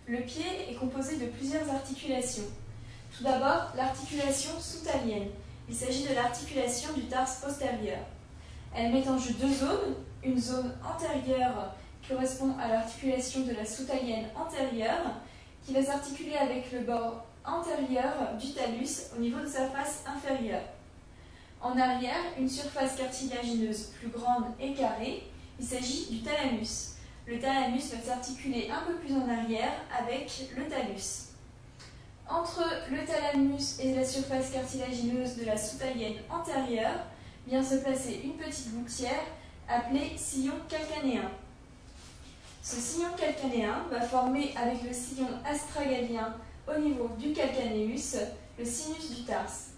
Le pied est composé de plusieurs articulations. Tout d'abord, l'articulation soutalienne. Il s'agit de l'articulation du tarse postérieur. Elle met en jeu deux zones, une zone antérieure qui correspond à l'articulation de la soutalienne antérieure, qui va s'articuler avec le bord antérieur du talus au niveau de sa face inférieure. En arrière, une surface cartilagineuse plus grande et carrée, il s'agit du thalamus. Le thalamus va s'articuler un peu plus en arrière avec le talus. Entre le thalamus et la surface cartilagineuse de la soutalienne antérieure vient se placer une petite gouttière appelée sillon calcanéen. Ce sillon calcanéen va former avec le sillon astragalien au niveau du calcanéus le sinus du tarse.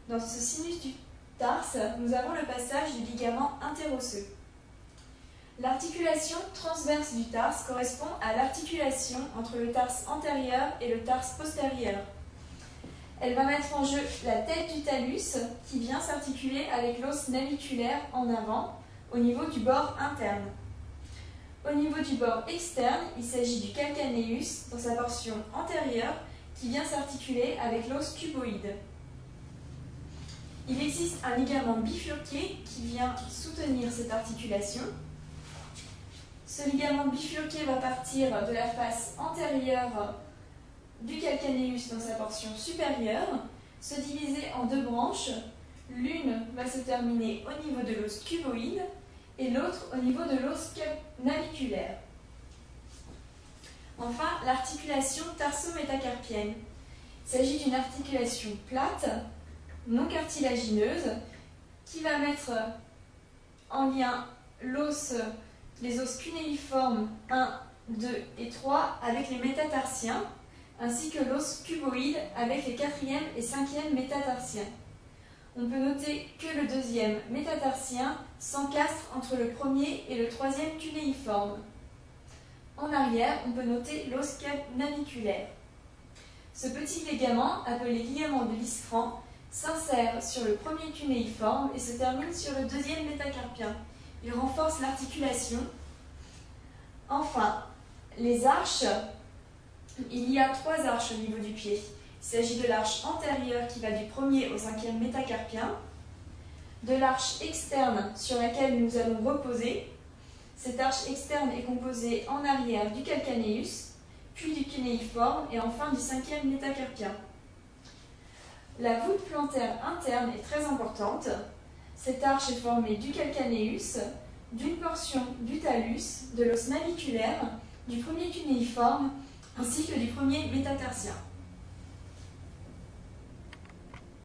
Dans ce sinus du tarse, nous avons le passage du ligament interosseux. L'articulation transverse du tarse correspond à l'articulation entre le tarse antérieur et le tarse postérieur. Elle va mettre en jeu la tête du talus qui vient s'articuler avec l'os naviculaire en avant au niveau du bord interne. Au niveau du bord externe, il s'agit du calcanéus dans sa portion antérieure qui vient s'articuler avec l'os cuboïde. Il existe un ligament bifurqué qui vient soutenir cette articulation. Ce ligament bifurqué va partir de la face antérieure du calcanéus dans sa portion supérieure, se diviser en deux branches. L'une va se terminer au niveau de l'os cuboïde et l'autre au niveau de l'os naviculaire. Enfin, l'articulation tarso-métacarpienne. Il s'agit d'une articulation plate, non cartilagineuse, qui va mettre en lien les os cunéiformes 1, 2 et 3 avec les métatarsiens, ainsi que l'os cuboïde avec les 4e et 5e métatarsiens. On peut noter que le 2e métatarsien s'encastre entre le 1er et le 3e cunéiforme. En arrière, on peut noter l'os naviculaire. Ce petit ligament, appelé ligament de Lisfranc, s'insère sur le 1er cunéiforme et se termine sur le 2e métacarpien. Il renforce l'articulation. Enfin, les arches. Il y a 3 arches au niveau du pied. Il s'agit de l'arche antérieure qui va du 1er au 5e métacarpien, de l'arche externe sur laquelle nous allons reposer. Cette arche externe est composée en arrière du calcanéus, puis du cunéiforme et enfin du 5e métacarpien. La voûte plantaire interne est très importante. Cette arche est formée du calcanéus, d'une portion du talus, de l'os naviculaire, du 1er cunéiforme ainsi que du 1er métatarsien.